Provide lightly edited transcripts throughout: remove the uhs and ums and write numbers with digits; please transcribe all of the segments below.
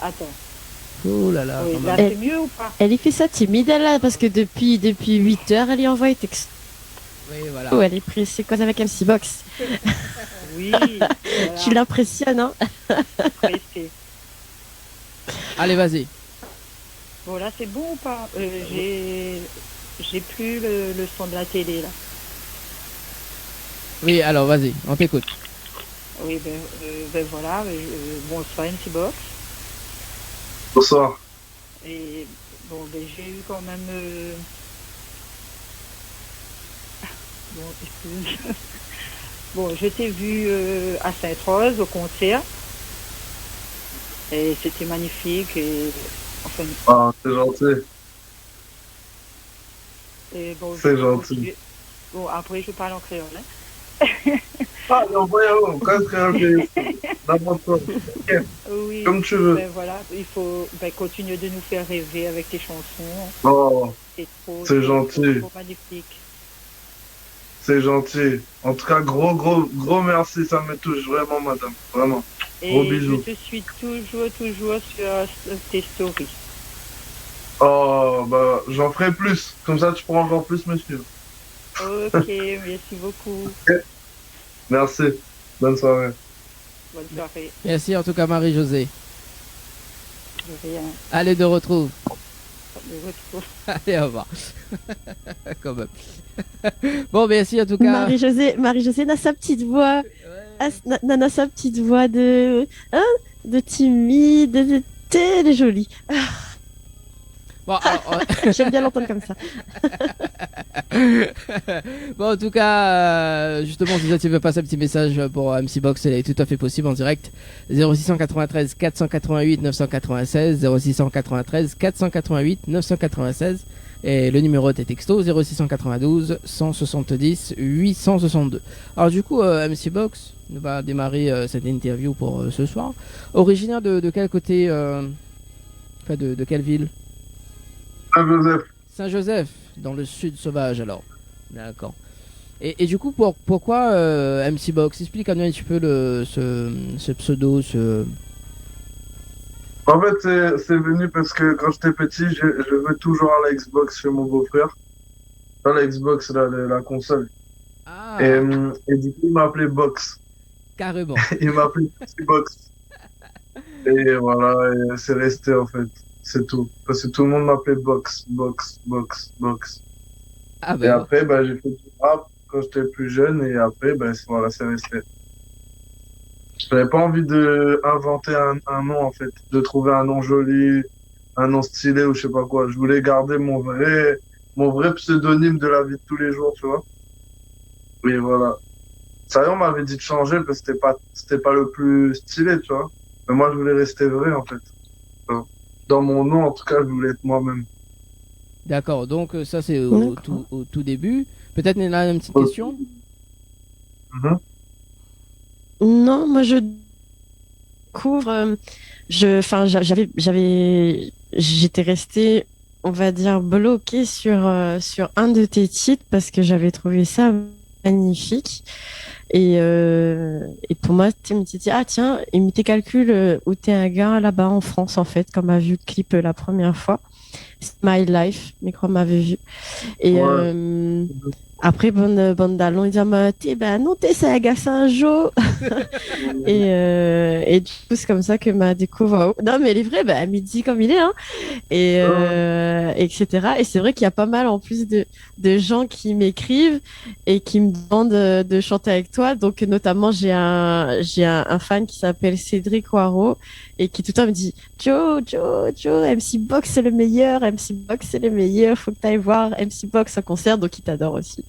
Attends. Oh là là, Oui, quand là, même. c'est mieux ou pas? Elle y fait ça timide, elle, là, parce que depuis 8 heures, elle y envoie des textos. Oui, voilà. Elle est pressée quoi avec MC Box. Oui, Tu voilà, l'impressionnes, hein? pressé. Allez, vas-y. Bon, là, c'est bon ou pas? J'ai plus le son de la télé, là. Oui, alors, vas-y, on t'écoute. Oui, ben voilà. Bonsoir, MC Box. Bonsoir. Et bon, ben, j'ai eu quand même. Bon, excuse. Bon, je t'ai vu à Sainte-Rose au concert. Et c'était magnifique. Et enfin, Ah, c'est gentil. et bon, C'est gentil. Bon, après, je parle en créole. Hein. Ah, non, voyons, quand n'importe quoi. Ok, Oui, comme tu veux. ben voilà, il faut continuer de nous faire rêver avec tes chansons. Oh, c'est C'est gentil. trop magnifique. C'est gentil. En tout cas, gros merci. Ça me touche vraiment, madame. Vraiment. Gros Et bisous. je te suis toujours sur tes stories. Oh, bah, j'en ferai plus. Comme ça, tu pourras encore plus me suivre. Ok, merci beaucoup. Merci. Bonne soirée. Bonne soirée. Merci en tout cas, Marie-Josée. De rien. Allez, de retour. De retour. Allez, au revoir. Quand même. Bon, merci en tout cas. Marie-Josée n'a sa petite voix. N'a sa petite voix de. Hein, de timide. Elle est jolie. Bon, alors, j'aime bien l'entendre comme ça. Bon, en tout cas, justement, si tu veux passer un petit message pour MC Box, elle est tout à fait possible en direct. 0693 488 996, 0693 488 996. Et le numéro de texto 0692 170 862. Alors du coup, MC Box va démarrer cette interview pour ce soir. Originaire de quel côté enfin, de quelle ville? Saint-Joseph. Saint-Joseph, dans le sud sauvage alors. D'accord. Et du coup, pourquoi MC Box? Explique-nous un petit peu ce pseudo, En fait, c'est venu parce que quand j'étais petit, je veux toujours à la Xbox chez mon beau-frère. Pas la Xbox, la console. Ah, Et du coup, il m'a appelé Box. carrément. Il m'a appelé MC Box. Et voilà, et c'est resté en fait. C'est tout. Parce que tout le monde m'appelait Box. Ah Et ben, après, bah, j'ai fait du rap quand j'étais plus jeune et après, bah, voilà, c'est resté. J'avais pas envie de inventer un nom, en fait. De trouver un nom joli, un nom stylé ou je sais pas quoi. Je voulais garder mon vrai pseudonyme de la vie de tous les jours, tu vois. Oui, voilà. Ça y est, on m'avait dit de changer parce que c'était pas le plus stylé, tu vois. Mais moi, je voulais rester vrai, en fait. Dans mon nom, en tout cas, je voulais être moi-même. d'accord. Donc ça c'est au tout début. Peut-être il y a une petite question. Mhm. Non, moi je couvre. J'étais restée, on va dire, bloquée sur un de tes titres parce que j'avais trouvé ça magnifique. Et pour moi, tu me disais, ah tiens, et mis tes calculs où t'es un gars là-bas en France, en fait, comme a vu le clip la première fois. C'est My Life, mes croix m'avaient vu. Et Ouais. après, bonne d'allons, ils disent, ben non, t'es ça, gars, c'est un jour. Et du coup, c'est comme ça que m'a découvert. Non, mais elle est vraie, bah, elle me dit comme il est, hein. Etc. Et c'est vrai qu'il y a pas mal en plus de gens qui m'écrivent et qui me demandent de chanter avec toi. Donc, notamment, j'ai un fan qui s'appelle Cédric Waro et qui tout le temps me dit, Joe, MC Box c'est le meilleur, MC Box c'est le meilleur, faut que tu ailles voir MC Box en concert. Donc, il t'adore aussi.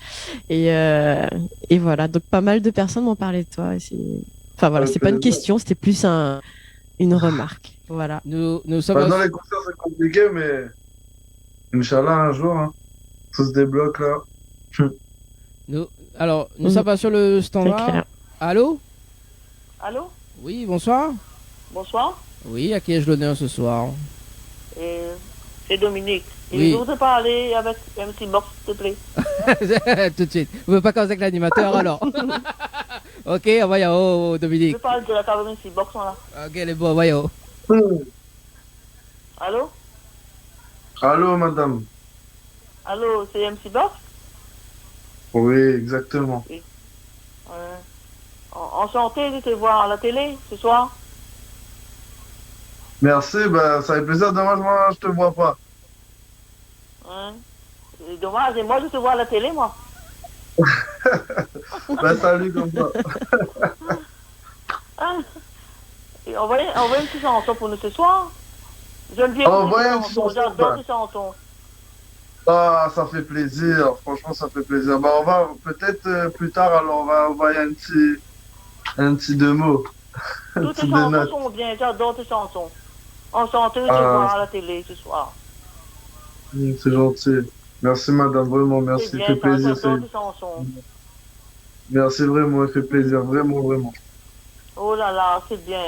Et voilà. Donc, pas mal de personnes m'ont parlé de toi. Enfin, voilà, c'est pas une question, c'était plus une remarque. Voilà. Nous Bah, sommes dans les concerts, c'est compliqué, mais Inch'Allah, un jour, hein, tout se débloque là. nous sommes pas sur le C'est standard. clair. Allô? Allô? Oui, bonsoir. Bonsoir. Oui, à qui ai-je l'honneur ce soir? C'est Dominique. Oui. Je voudrais parler avec MC Box, s'il te plaît. Tout de suite. Vous pouvez pas commencer avec l'animateur alors? Ok, voyons, Je Dominique. parle de la cabane MC Box, là. Ok, les bons, voyons. Allô? Allô, madame? Allô, c'est MC Box? Oui, exactement. Oui. Enchanté de te voir à la télé ce soir. Merci, bah, ça fait plaisir. Dommage, moi, je te vois pas. Hein? C'est dommage, et moi je te vois à la télé, moi. Bah, salut, comme ça. Hein? Et envoyez une petite chanson pour nous ce soir. J'aime bien écouter Envoyez tes une chansons, chanson, j'adore bah. tes chansons. Ah, ça fait plaisir. Franchement, ça fait plaisir. Bah, on va, peut-être plus tard, alors, on va envoyer un petit deux mots. Un Toutes tes petit deux chansons notes. sont bien, j'adore tes chansons. Enchanté de te Ah, voir à la télé ce soir. c'est gentil. Merci, madame. Vraiment, C'est merci. Il bien fait ça, plaisir. j'adore tes chansons. Merci, vraiment. Il fait plaisir. Vraiment, vraiment. Oh là là, c'est bien.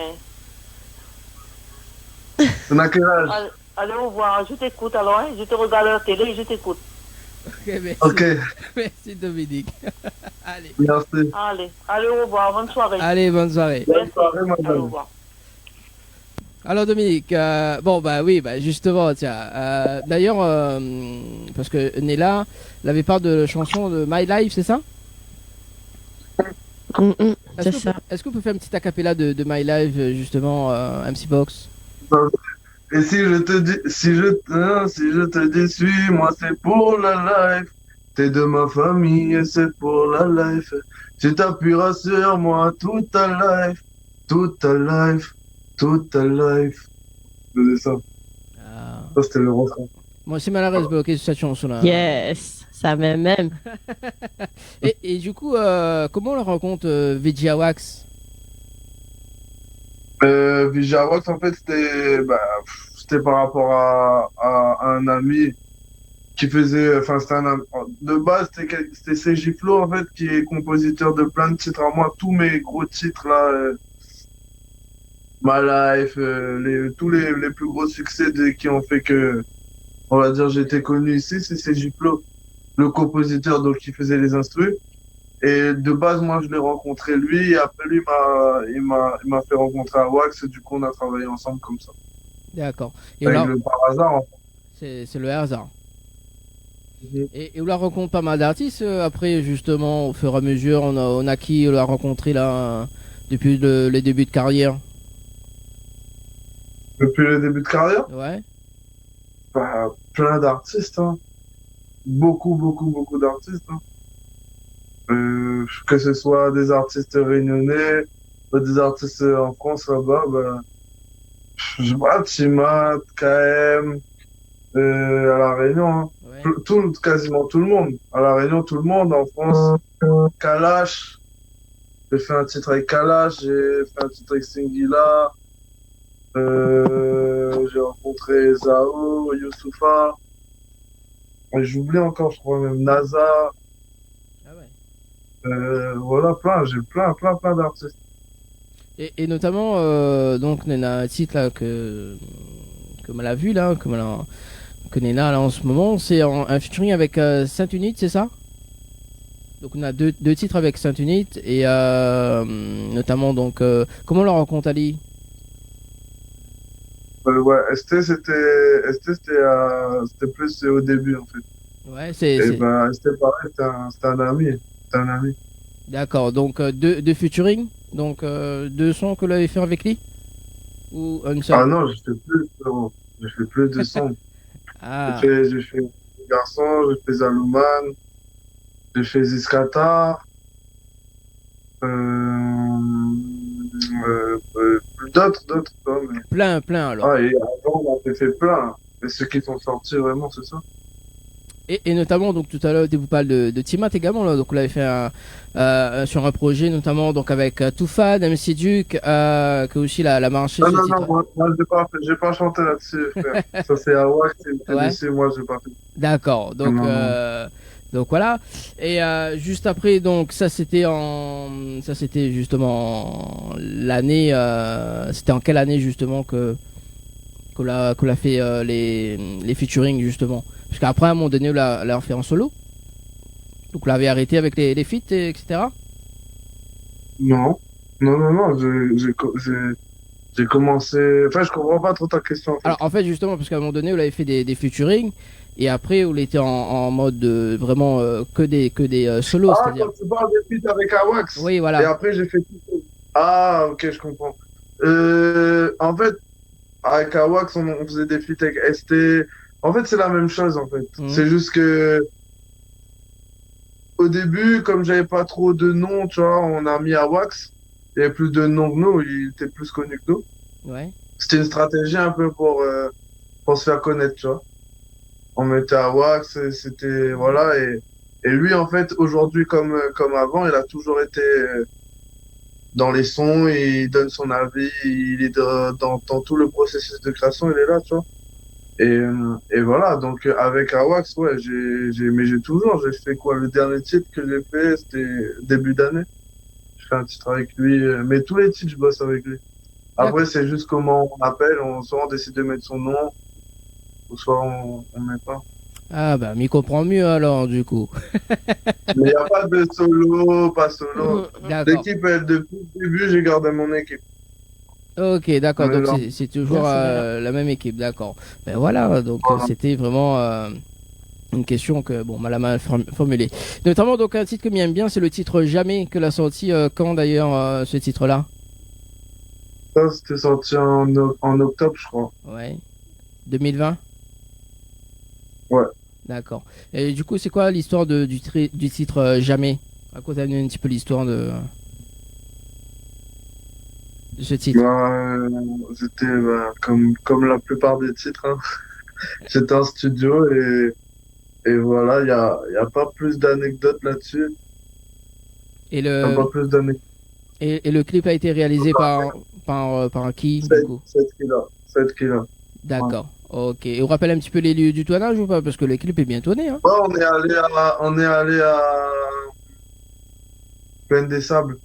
On a quel âge? Allez, au revoir, je t'écoute alors, hein. Je te regarde à la télé et je t'écoute. Ok, merci. Ok, Merci Dominique. Allez. merci. Allez, au revoir, bonne soirée. Allez, bonne soirée. Bonne Merci. soirée, Allez, au madame. revoir. Alors Dominique, bon bah oui, bah justement, tiens. D'ailleurs, parce que Nella, elle avait part de la chanson de My Life, c'est ça? C'est ça. Est-ce qu'on peut faire un petit acapella de My Life, justement, MC Box? Et si je te dis, si je te dis, suis-moi, c'est pour la life. T'es de ma famille et c'est pour la life. Tu t'appuieras sur moi toute ta life, toute ta life, toute ta life. C'est ça. Ah. Ça, c'était le refrain. Moi aussi, malheureusement, bloqué sur cette chanson-là. Yes, ça m'aime même. Et du coup, comment on la rencontre, Vijay Wax? Vijay Wax, en fait, c'était par rapport à un ami qui faisait, enfin, c'était un ami, de base, c'était CJ Flow, en fait, qui est compositeur de plein de titres à moi, tous mes gros titres, là, My Life, tous les plus gros succès qui ont fait que, on va dire, j'ai été connu ici, c'est CJ Flow, le compositeur, donc, qui faisait les instrus. Et de base, moi, je l'ai rencontré lui, et après lui, il m'a fait rencontrer à Wax, et du coup, on a travaillé ensemble comme ça. D'accord. Et Avec là, par hasard, en c'est le hasard. fait. Et on la rencontre pas mal d'artistes après, justement, au fur et à mesure. On a qui on l'a rencontré là depuis les débuts de carrière? Depuis le début de carrière, Ouais. bah, plein d'artistes, hein. Beaucoup, beaucoup, beaucoup d'artistes, hein. Que ce soit des artistes réunionnais, ou des artistes en France là-bas, bah, je sais pas, Timat, KM, à La Réunion, hein. Ouais. Quasiment tout le monde. À La Réunion, tout le monde. En France, Kalash. J'ai fait un titre avec Kalash, j'ai fait un titre avec Singila. J'ai rencontré Zao, Youssoufa. Et j'oublie encore, je crois même NASA. Ah ouais. Voilà, j'ai plein d'artistes. Et notamment, donc, Nena, un titre là que elle a vu là, que Nena là en ce moment, c'est un featuring avec Saint-Unite, c'est ça? Donc on a deux titres avec Saint-Unite et notamment donc comment on la rencontre Ali? Ouais, c'était plus au début, en fait. Ouais, Et ben, ST, pareil, c'était un ami. C'était un ami. d'accord. Donc deux featuring, donc deux sons que vous avez fait avec lui ou un seul? Ah non, je fais plus, frérot. Je fais plus de sons. Ah, J'ai fait Garçon, j'ai fait Zalouman, j'ai fait Ziskata, d'autres, quoi, mais... plein alors. Ah, et avant, on en a fait plein. Et ceux qui sont sortis, vraiment, c'est ça. Et notamment donc tout à l'heure vous parlez de Timat également là, donc on l'avait fait sur un projet notamment donc avec Toufad, MC Duke, que aussi la marché. Non, moi j'ai pas chanté là-dessus, frère. Ça c'est à Wax, c'est Ouais. dessus, moi j'ai pas fait. D'accord, donc Non. donc voilà. Et juste après donc ça c'était justement l'année c'était en quelle année justement qu'on l'a fait les featuring justement, parce qu'après à un moment donné on l'a fait en solo, donc on l'avait arrêté avec les feats etc. Non, J'ai commencé. Enfin, je comprends pas trop ta question. En fait. Alors en fait justement parce qu'à un moment donné vous avez fait des featuring et après vous l'étiez en mode vraiment que des solos, Ah, c'est-à-dire. quand tu parles des feats avec Awax. Oui Et voilà. après, j'ai fait tout seul. Ah, ok, je comprends. En fait, avec Awax, on faisait des feats avec ST. En fait, c'est la même chose, en fait. Mhm. C'est juste que, au début, comme j'avais pas trop de noms, tu vois, on a mis Awax. Il y avait plus de noms que nous, il était plus connu que nous. Ouais. C'était une stratégie un peu pour se faire connaître, tu vois. On mettait Awax, c'était, voilà, et lui, en fait, aujourd'hui, comme avant, il a toujours été dans les sons, il donne son avis, il est dans tout le processus de création, il est là, tu vois. Et voilà, donc avec Awax, ouais, mais j'ai fait quoi? Le dernier titre que j'ai fait, c'était début d'année. Je fais un titre avec lui, mais tous les titres, je bosse avec lui. Après, c'est juste comment on appelle, soit on décide de mettre son nom, ou soit on met pas. Ah bah m'y comprend mieux alors du coup. Mais il n'y a pas de solo, pas solo. D'accord. L'équipe, depuis le début, j'ai gardé mon équipe. Ok, d'accord. Donc Alors, c'est toujours Merci, Léla. la même équipe, d'accord. Ben voilà, donc voilà. c'était vraiment une question que bon, Malama a formulée. Notamment donc un titre que m'aime bien, c'est le titre Jamais que l'a sorti quand d'ailleurs ce titre-là. Ça, c'était sorti en octobre, je crois. Ouais. 2020. Ouais. D'accord. Et du coup, c'est quoi l'histoire du titre Jamais? Raconte-nous un petit peu l'histoire de ce titre. J'étais comme la plupart des titres, hein. J'étais en studio et voilà, il y a pas plus d'anecdotes là-dessus. Et Il y a le pas plus d'anecdotes. et le clip a été réalisé par qui du coup? 7 kilos. D'accord. Ok. Et on rappelle un petit peu les lieux du tournage ou pas? Parce que le clip est bien tourné, hein. Ouais, on est allé à Plaine des Sables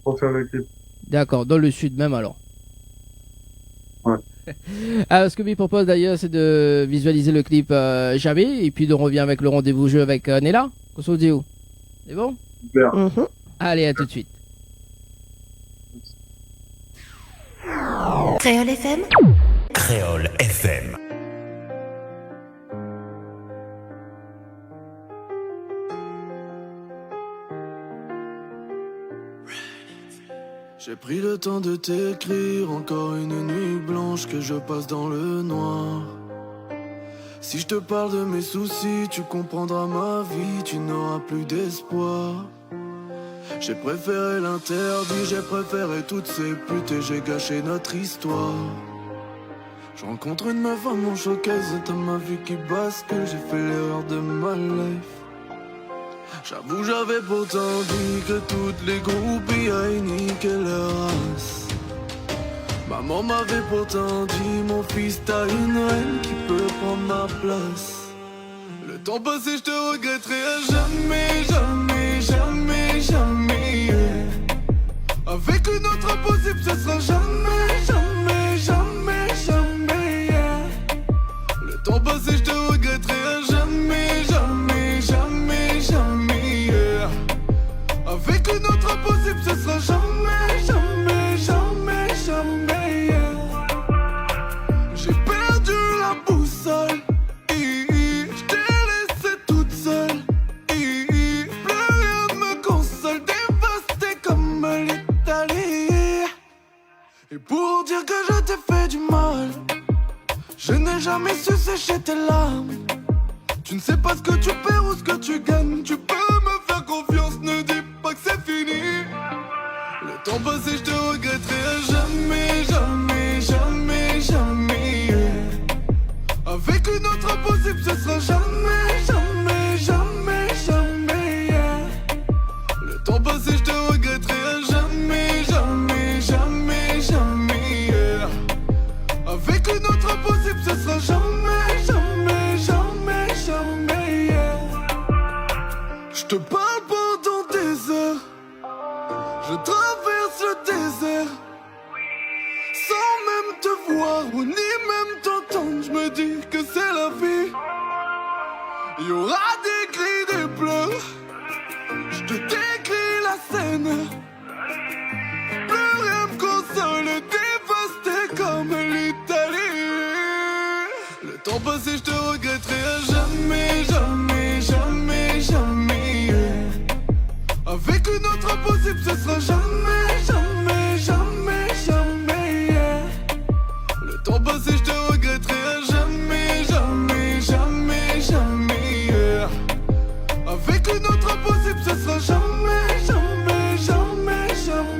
pour faire le clip. D'accord. Dans le sud même alors. Ouais. Ah, ce que lui propose d'ailleurs, c'est de visualiser le clip Jamais et puis on revient avec le rendez-vous jeu avec Nella. Qu'on se dit où? C'est bon? Super. Mhm. Allez, à tout de suite. Créole FM. Créole FM. J'ai pris le temps de t'écrire, encore une nuit blanche que je passe dans le noir. Si je te parle de mes soucis, tu comprendras ma vie, tu n'auras plus d'espoir. J'ai préféré l'interdit, j'ai préféré toutes ces putes et j'ai gâché notre histoire. Je rencontre une meuf à mon showcase, t'as ma vie qui bascule, j'ai fait l'erreur de ma life. J'avoue, j'avais pourtant dit que toutes les groupies aillent niquer leur race. Maman m'avait pourtant dit, mon fils, t'as une reine qui peut prendre ma place. Le temps passé, je te regretterai à jamais, jamais, jamais, jamais. Avec une autre impossible, ce sera jamais, jamais, jamais, jamais. Le temps passé, je te regretterai à jamais, jamais, jamais, jamais. Avec une autre impossible, ce sera jamais, jamais, jamais, jamais. J'ai perdu la boussole, je t'ai laissé toute seule. Plus rien ne me console, dévastée comme l'Italie. Et pour dire que je t'ai fait du mal, je n'ai jamais su sécher tes larmes. Tu ne sais pas ce que tu perds ou ce que tu gagnes. Tu peux me faire confiance, ne dis pas que c'est fini. Le temps passé, je te regretterai à jamais, jamais, jamais, jamais. Avec une autre impossible, ce sera jamais, jamais, jamais, jamais. Le temps passé, je te regretterai à jamais, jamais, jamais, jamais. Avec une autre impossible, ce sera jamais, jamais, jamais, jamais. Je te parle pendant des heures, je traverse le désert, sans même te voir ou ni même t'entendre. Je me dis que c'est la vie. Il y aura des cris, des pleurs. Je te décris la scène. Plus rien me console, dévasté temps passé, je te regretterai à jamais, jamais, jamais, jamais. Avec une autre impossible, ce sera jamais, jamais, jamais, jamais. Le temps passé, je te regretterai à jamais, jamais, jamais, jamais. Avec une autre impossible, ce sera jamais, jamais, jamais, jamais.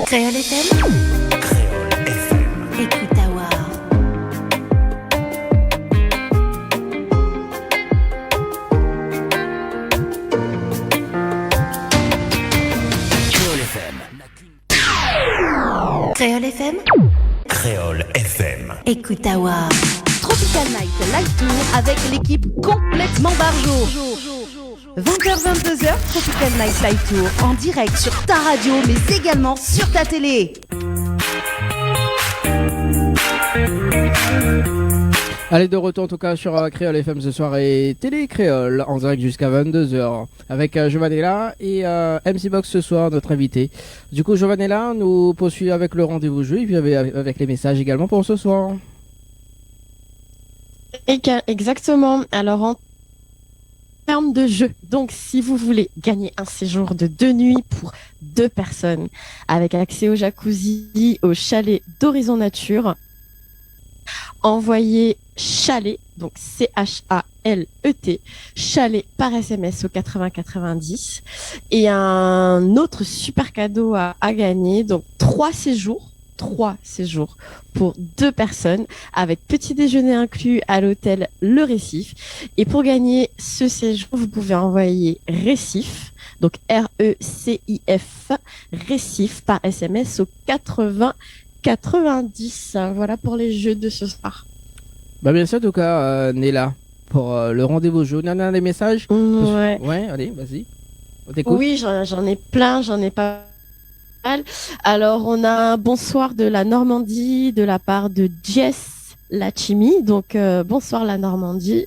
Créole FM. Créole FM. Écoute Awa. Créole FM. Créole FM. Créole FM. Écoute Awa. Tropical Night Live Tour avec l'équipe complètement barjo. 20h-22h, Tropical Night Live Tour en direct sur ta radio mais également sur ta télé. Allez, de retour en tout cas sur Créole FM ce soir et Télé Créole en direct jusqu'à 22h avec Giovanella et MC Box ce soir, notre invité. Du coup, Giovanella nous poursuit avec le rendez-vous jeu et puis avec les messages également pour ce soir. Exactement. Alors, en termes de jeu, donc si vous voulez gagner un séjour de 2 nuits pour 2 personnes avec accès au jacuzzi, au chalet d'Horizon Nature, envoyez chalet, donc C-H-A-L-E-T, chalet par SMS au 80-90 et un autre super cadeau à gagner, donc 3 séjours pour 2 personnes avec petit déjeuner inclus à l'hôtel Le Récif. Et pour gagner ce séjour, vous pouvez envoyer Récif, donc R-E-C-I-F, Récif par SMS au 80-90. Voilà pour les jeux de ce soir. Bah bien sûr, en tout cas, Néla, pour le rendez-vous jeu. On a des messages? Ouais. Ouais, allez, vas-y. On t'écoute. Oui, j'en ai plein, j'en ai pas mal. Alors, on a un bonsoir de la Normandie de la part de Jess Lachimi. Donc, bonsoir la Normandie.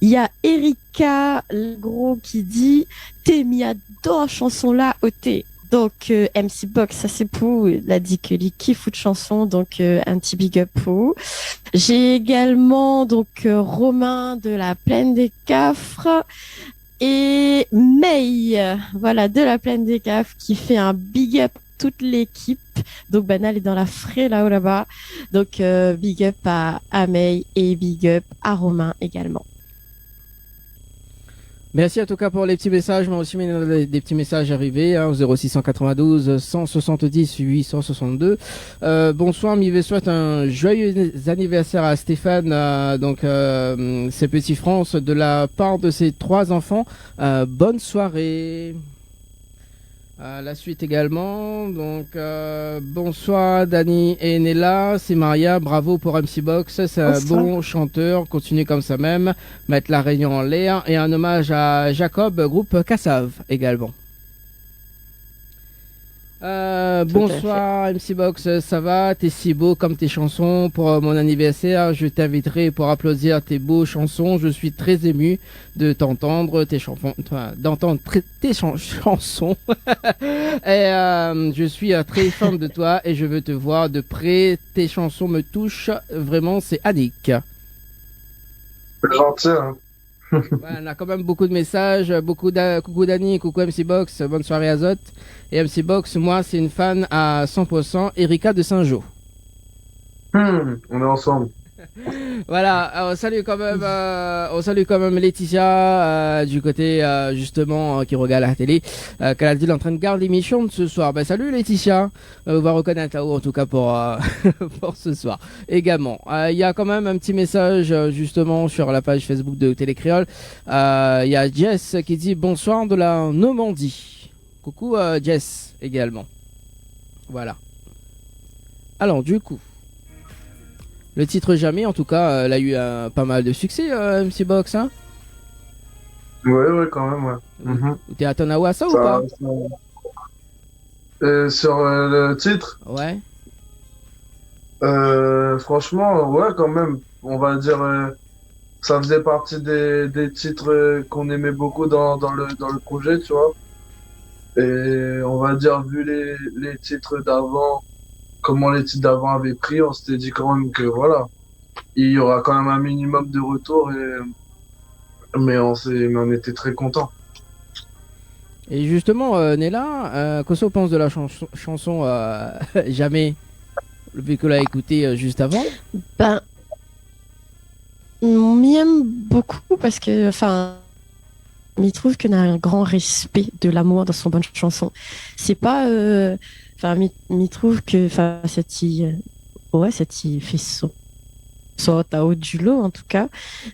Il y a Erika Legros qui dit « T'es mis à deux chansons là au thé ». Donc, MC Box, ça c'est pour, il a dit que il kiffe de chansons, donc un petit big up pour. J'ai également donc Romain de la Plaine des Cafres et May, voilà, de la Plaine des Cafres qui fait un big up toute l'équipe. Donc Banal est dans la frais là-bas. Donc big up à May et big up à Romain également. Merci en tout cas pour les petits messages. Moi aussi, des petits messages arrivés au 0692 170 862. Bonsoir, Mivé souhaite un joyeux anniversaire à Stéphane, ses petits France, de la part de ses 3 enfants. Bonne soirée. La suite également. Donc bonsoir Dani et Nella, c'est Maria, bravo pour MC Box, c'est un bon chanteur, continue comme ça même, mettre la Réunion en l'air, et un hommage à Jacob, groupe Cassav également. Bonsoir MC Box, ça va? T'es si beau comme tes chansons. Pour mon anniversaire, je t'inviterai pour applaudir tes beaux chansons. Je suis très ému de t'entendre, d'entendre tes chansons. Et je suis très fan de toi et je veux te voir de près. Tes chansons me touchent vraiment. C'est Annick. C'est gentil, hein. Ouais, on a quand même beaucoup de messages, coucou Dani, coucou MC Box, bonne soirée Azot. Et MC Box, moi c'est une fan à 100%, Erika de Saint-Jean. On est ensemble. Voilà, on salue quand même Laetitia du côté justement qui regarde la télé, qu'elle a dit elle est en train de garder l'émission de ce soir. Ben salut Laetitia, on va reconnaître là-haut en tout cas pour pour ce soir. Également, il y a quand même un petit message justement sur la page Facebook de Télé Créole. Il y a Jess qui dit bonsoir de la Normandie. Coucou Jess également. Voilà. Alors du coup. Le titre Jamais, en tout cas, elle a eu pas mal de succès, MC Box, hein. Ouais, quand même, ouais. Mhm. T'es à Tonawasa ou pas? Sur le titre, Ouais. franchement, ouais, quand même. On va dire, ça faisait partie des titres qu'on aimait beaucoup dans le projet, tu vois. Et on va dire, vu les titres d'avant, comment les titres d'avant avaient pris, on s'était dit quand même que voilà, il y aura quand même un minimum de retour mais on était très contents. Et justement, Nella, qu'est-ce qu'on pense de la chanson Jamais, vu que l'a écouté juste avant? Ben, on m'y aime beaucoup parce que, enfin, il trouve qu'on a un grand respect de l'amour dans son bonne chanson. C'est pas, enfin, il trouve que, enfin, cette il fait son à haut du lot en tout cas.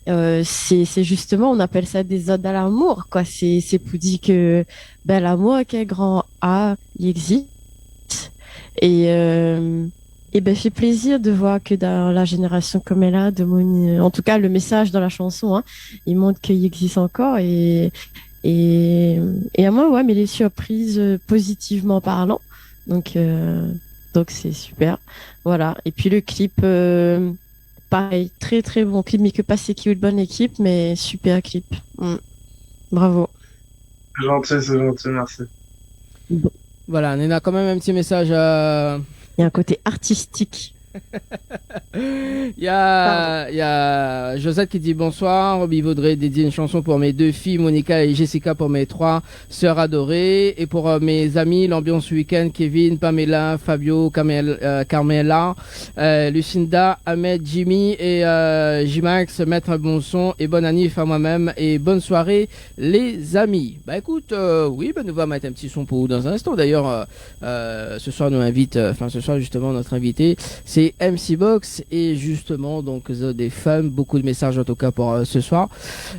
C'est justement, on appelle ça des odes à l'amour, quoi. C'est pour dire que, ben, l'amour avec un grand A, il existe. Et ben, fait plaisir de voir que dans la génération comme elle a, en tout cas, le message dans la chanson, hein, il montre qu'il existe encore et à moi, ouais, mais les surprises positivement parlant. Donc c'est super. Voilà. Et puis le clip, pareil, très très bon clip, mais que pas c'est qui ou de bonne équipe, mais super clip. Bravo. C'est gentil, merci. Bon. Voilà, on a quand même un petit message. Il y a un côté artistique. Il y a Josette qui dit bonsoir. Roby voudrait dédier une chanson pour mes deux filles, Monica et Jessica, pour mes trois sœurs adorées, et pour mes amis, l'ambiance week-end, Kevin, Pamela, Fabio, Carmela, Lucinda, Ahmed, Jimmy et J-Max. Mettre un bon son et bonne année à moi-même et bonne soirée les amis. Bah écoute, oui, nous va mettre un petit son pour vous dans un instant. D'ailleurs, ce soir ce soir justement notre invité c'est MC Box et justement donc des fans, beaucoup de messages en tout cas pour ce soir.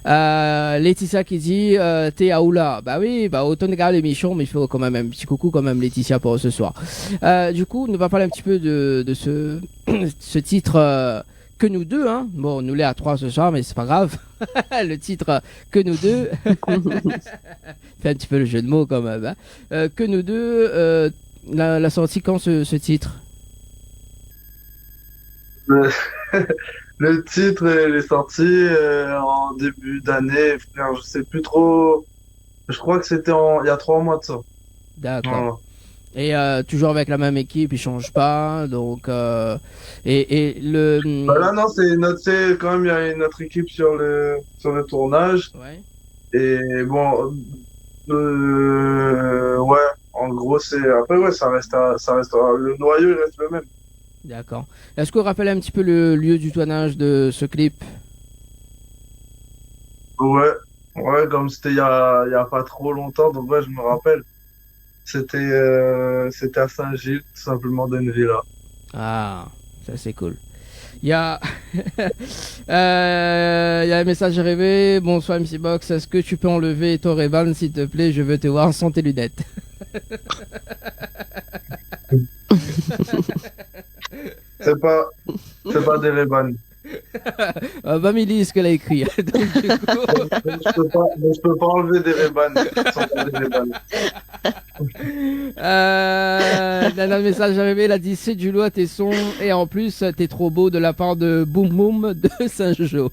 Laetitia qui dit t'es à Oula. Bah oui, bah autant regarder l'émission, mais il faut quand même un petit coucou quand même Laetitia pour ce soir. Du coup, on va parler un petit peu de ce ce titre que nous deux, hein. Bon, nous l'est à 3 ce soir, mais c'est pas grave. Le titre que nous deux. Fait un petit peu le jeu de mots quand même. Hein. Que nous deux. La sortie quand ce titre? Le titre est sorti en début d'année, frère, je sais plus trop. Je crois que c'était il y a 3 mois de ça. D'accord. Voilà. Et toujours avec la même équipe, ils changent pas, donc et le. Bah là non, c'est quand même il y a une autre équipe sur le tournage. Ouais. Et bon, ouais, en gros c'est après ouais ça reste le noyau il reste le même. D'accord. Est-ce qu'on rappelle un petit peu le lieu du tournage de ce clip? Ouais, comme c'était il y a pas trop longtemps, donc ouais, je me rappelle. C'était à Saint-Gilles, tout simplement, dans une villa. Ah, ça c'est cool. Il y a il y a un message arrivé. Bonsoir MC Box, est-ce que tu peux enlever ton Ray-Ban s'il te plaît? Je veux te voir sans tes lunettes. C'est pas des Ray-Ban. Bamili, ce qu'elle a écrit. Donc, du coup... je peux pas enlever des Ray-Ban. Un message arrivé, il a dit c'est du lourd tes sons et en plus t'es trop beau de la part de Boum Boum de Saint-Jojo.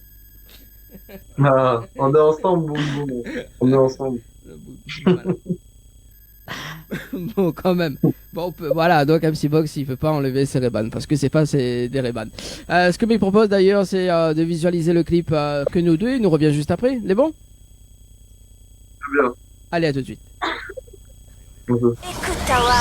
Ah, on est ensemble, Boum Boum. On est ensemble. Bon, quand même. Bon, voilà, donc MC Box il peut pas enlever ses Ray-Ban parce que c'est des Ray-Ban. Ce que me propose d'ailleurs, c'est de visualiser le clip que nous deux. Il nous revient juste après. Les bons? Très bien. Allez, à tout de suite. Écoute Tawa.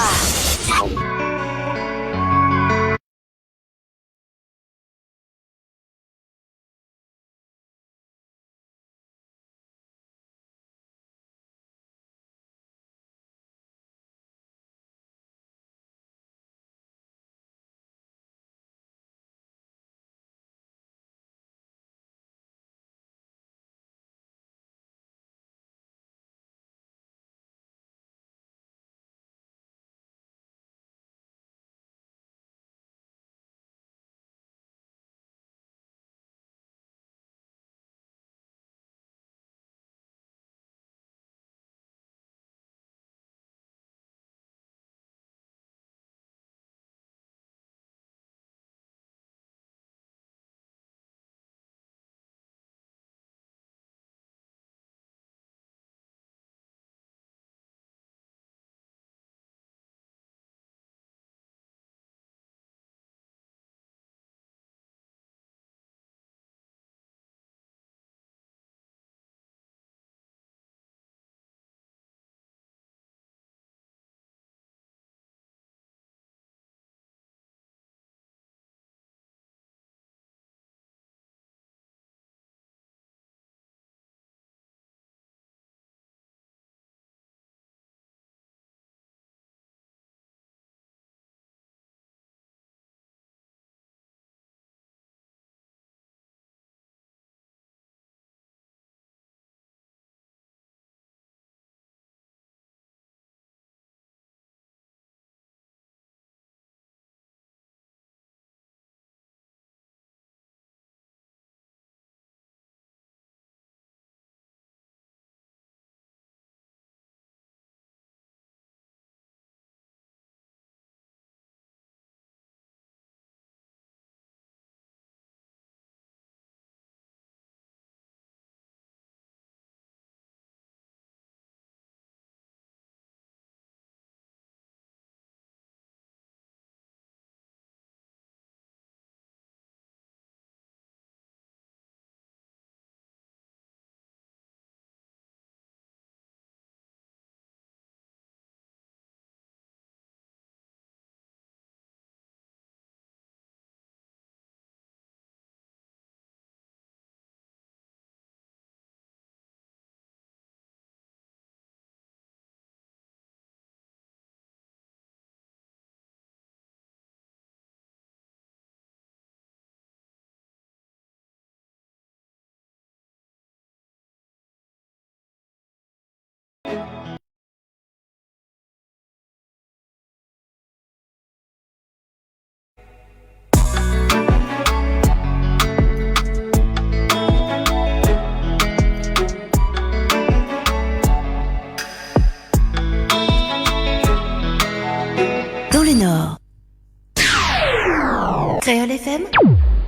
Créole FM,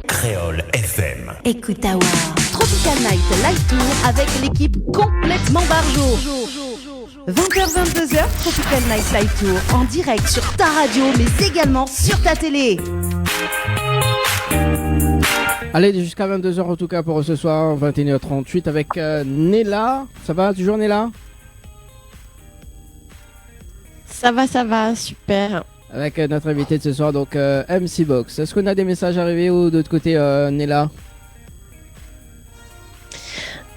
Créole FM. écoute Awa. Tropical Night Live Tour avec l'équipe complètement barjo. 20h-22h, Tropical Night Live Tour en direct sur ta radio mais également sur ta télé. Allez, jusqu'à 22h en tout cas pour ce soir, 21h38 avec Nella. Ça va toujours Nella? Ça va, super. Avec notre invité de ce soir, donc MC Box. Est-ce qu'on a des messages arrivés ou de l'autre côté, Nella?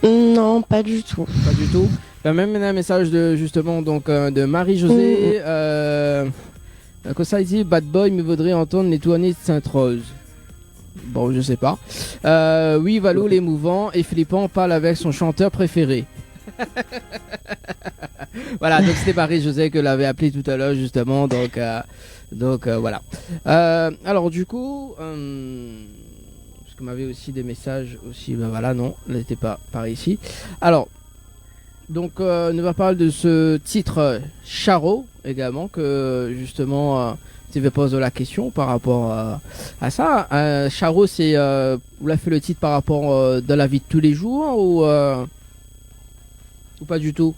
Non, pas du tout. Pas du tout. Il y a même un message de justement donc de Marie-Josée. Que ça dit, Bad Boy me vaudrait entendre les tournées de Sainte-Rose. Bon, je sais pas. Oui, Valou, l'émouvant et flippant parle avec son chanteur préféré. Voilà, donc c'était Marie-Josée que l'avait appelé tout à l'heure justement. Donc voilà. Alors du coup, parce qu'on m'avait aussi des messages aussi. Ben voilà, non, n'était pas par ici. Alors. Donc, on va parler de ce titre Charo également, que justement, tu me poses la question par rapport à ça. Charo, c'est, vous l'avez fait le titre par rapport dans la vie de tous les jours ou pas du tout?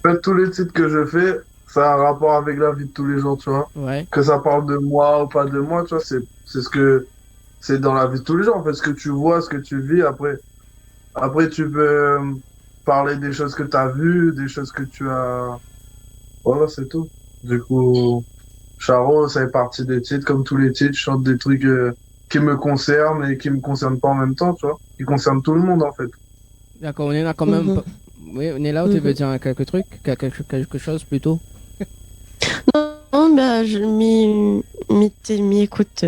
En fait, tous les titres que je fais, ça a un rapport avec la vie de tous les jours, tu vois. Ouais. Que ça parle de moi ou pas de moi, tu vois, c'est ce que, c'est dans la vie de tous les jours, en fait, ce que tu vois, ce que tu vis, Après, tu peux parler des choses que tu as vues, des choses que tu as... Voilà, c'est tout. Du coup, Charo, ça fait partie des titres. Comme tous les titres, je chante des trucs qui me concernent et qui me concernent pas en même temps, tu vois. Qui concernent tout le monde, en fait. D'accord, on est là quand même. Oui, on est là où tu veux dire quelques trucs, quelque chose plutôt. Non, bah, je m'y écoute.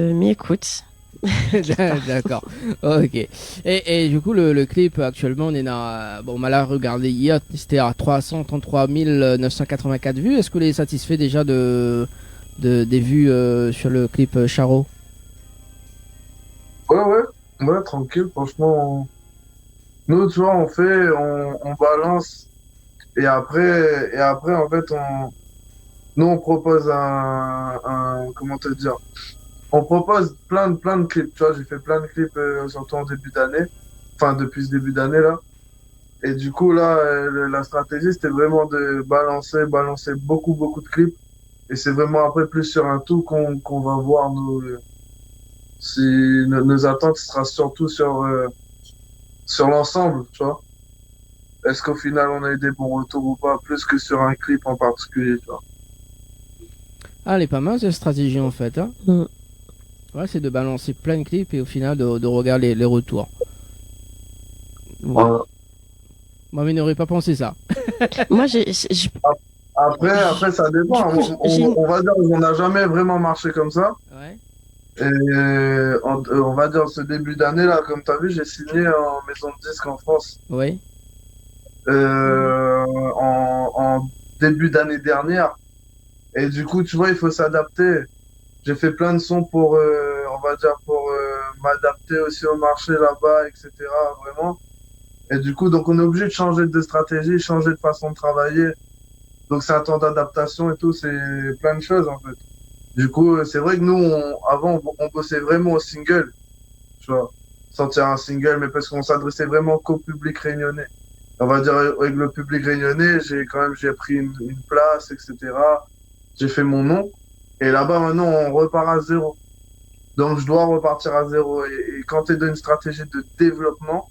D'accord, ok. Et du coup, le clip actuellement, on est dans. Bon, on m'a là regardé hier, c'était à 333 984 vues. Est-ce que vous êtes satisfait déjà des vues sur le clip Charo? Ouais, tranquille, franchement. Nous, tu vois, on balance. Et après, en fait, nous, on propose comment te dire? On propose plein de clips, tu vois, j'ai fait plein de clips surtout en début d'année, enfin depuis ce début d'année là. Et du coup là, la stratégie c'était vraiment de balancer beaucoup de clips. Et c'est vraiment après plus sur un tout qu'on va voir si nos attentes sera surtout sur l'ensemble, tu vois. Est-ce qu'au final on a eu des bons retours ou pas, plus que sur un clip en particulier, tu vois. Ah, elle est pas mal cette stratégie en fait, hein. Ouais, c'est de balancer plein de clips et au final de regarder les retours. Voilà. Moi, mais n'aurais pas pensé ça. Moi, Après, ça dépend. On va dire qu'on n'a jamais vraiment marché comme ça. Ouais. Et on va dire ce début d'année là, comme tu as vu, j'ai signé en maison de disque en France. Oui. En début d'année dernière. Et du coup, tu vois, il faut s'adapter. J'ai fait plein de sons pour, on va dire, pour m'adapter aussi au marché là-bas, etc. Vraiment. Et du coup, donc on est obligé de changer de stratégie, changer de façon de travailler. Donc c'est un temps d'adaptation et tout, c'est plein de choses en fait. Du coup, c'est vrai que nous, avant, on bossait vraiment au single, tu vois, sortir un single, mais parce qu'on s'adressait vraiment qu'au public réunionnais. On va dire avec le public réunionnais, j'ai pris une place, etc. J'ai fait mon nom. Et là-bas, maintenant, on repart à zéro. Donc, je dois repartir à zéro. Et quand tu es dans une stratégie de développement,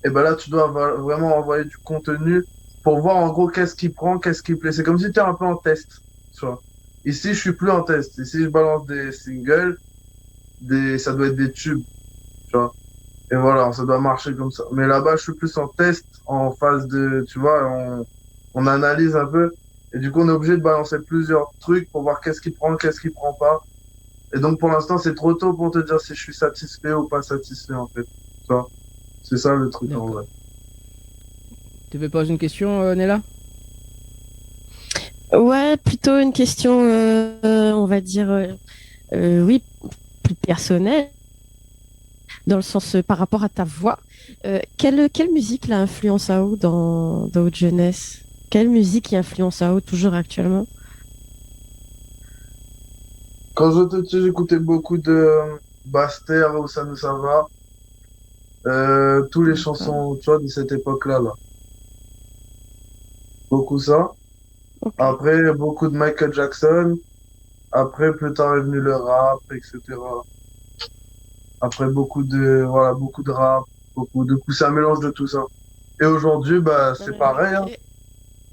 et ben là, tu dois vraiment envoyer du contenu pour voir en gros qu'est-ce qui prend, qu'est-ce qui plaît. C'est comme si tu es un peu en test, tu vois. Ici, je suis plus en test. Ici, je balance des singles, ça doit être des tubes, tu vois. Et voilà, ça doit marcher comme ça. Mais là-bas, je suis plus en test, en phase de, tu vois, on analyse un peu. Et du coup, on est obligé de balancer plusieurs trucs pour voir qu'est-ce qui prend, qu'est-ce qui prend pas. Et donc, pour l'instant, c'est trop tôt pour te dire si je suis satisfait ou pas satisfait, en fait. Tu vois, c'est ça le truc, en vrai. Tu veux poser une question, Nella? Ouais, plutôt une question, on va dire, oui, plus personnelle, dans le sens par rapport à ta voix. Quelle musique l'a influence à vous dans votre jeunesse? Quelle musique qui influence à vous toujours actuellement? Quand j'étais petit, j'écoutais beaucoup de Baster, ou ça nous ça va. Tous les chansons, tu vois, de cette époque-là, là. Beaucoup ça. Ok. Après, beaucoup de Michael Jackson. Après, plus tard est venu le rap, etc. Après, beaucoup de rap, c'est un mélange de tout ça. Et aujourd'hui, bah, c'est pareil, hein. Et-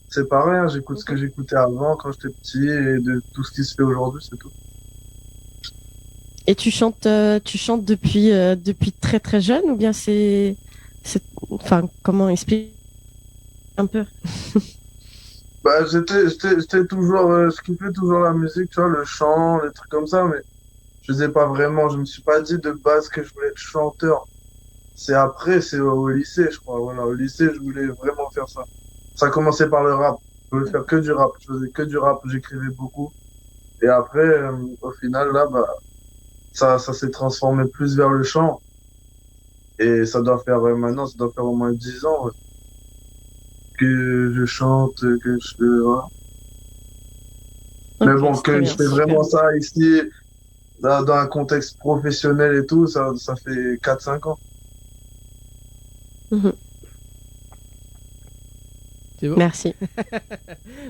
C'est pareil, hein. J'écoute ce que j'écoutais avant, quand j'étais petit, et de tout ce qui se fait aujourd'hui, c'est tout. Et tu chantes depuis très très jeune ou bien enfin, comment expliquer un peu? Bah, j'étais toujours, je kiffais toujours la musique, tu vois, le chant, les trucs comme ça, mais je faisais pas vraiment, je me suis pas dit de base que je voulais être chanteur. C'est au lycée, je crois, voilà, au lycée, je voulais vraiment faire ça. Ça a commencé par le rap. Je voulais faire que du rap. Je faisais que du rap, j'écrivais beaucoup. Et après, au final, là, bah, ça s'est transformé plus vers le chant. Et ça doit faire, maintenant, ça doit faire au moins 10 ans, ouais, que je chante, voilà. Mais Ok, bon, c'est très que bien, je fais super. vraiment ça ici, dans un contexte professionnel et tout, ça fait 4 5 ans. Mhm. C'est bon. Merci.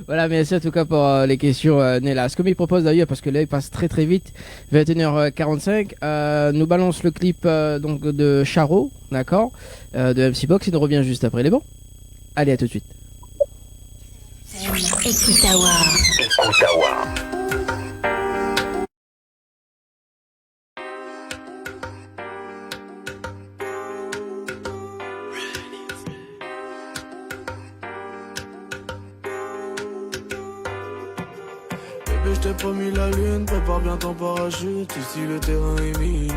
Voilà, merci en tout cas pour les questions, Nella. Ce que il propose d'ailleurs, parce que là il passe très très vite, 21h45, nous balance le clip donc de Charo, d'accord, de MC Box, il nous revient juste après, il est bon? Allez, à tout de suite. Ekutawa. Bébé, je t'ai promis la lune, prépare bien ton parachute, ici le terrain est miné.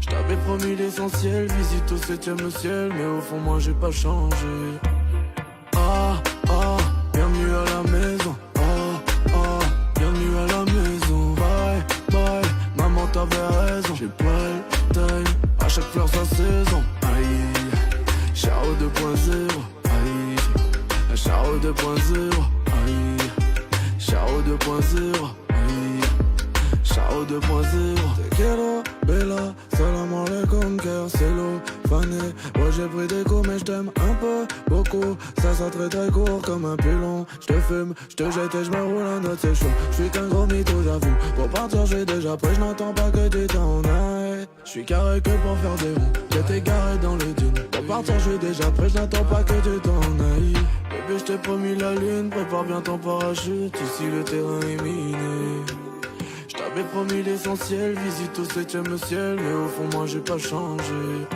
Je t'avais promis l'essentiel, visite au 7e ciel, mais au fond moi j'ai pas changé. Ah, ah, bienvenue à la maison. Ah, ah, bienvenue à la maison. Bye, bye, maman t'avais raison. J'ai pas le time, à chaque fleur sa saison. Aïe, Charo 2.0. Aïe, Charo 2.0. Aïe, Charo 2.0. Aïe, Charo 2.0. Te quiero, bella, salam alaikum, cœur, c'est l'eau, fané. Ouais, j'ai pris des coups, mais je t'aime un peu, beaucoup. Ça très très court comme un pilon. Je te fume, je te jette et je me roule un autre, c'est chaud. Je suis qu'un gros mytho, j'avoue. Pour partir, je suis déjà prêt, je n'attends pas que tu t'en ailles. Je suis carré que pour faire des ronds. J'étais garé dans le dune. Pour partir, je suis déjà prêt, je n'attends pas que tu t'en ailles. Bébé, je t'ai promis la lune, prépare bien ton parachute. Ici, le terrain est miné. Je t'avais promis l'essentiel, visite au 7e ciel, mais au fond moi j'ai pas changé.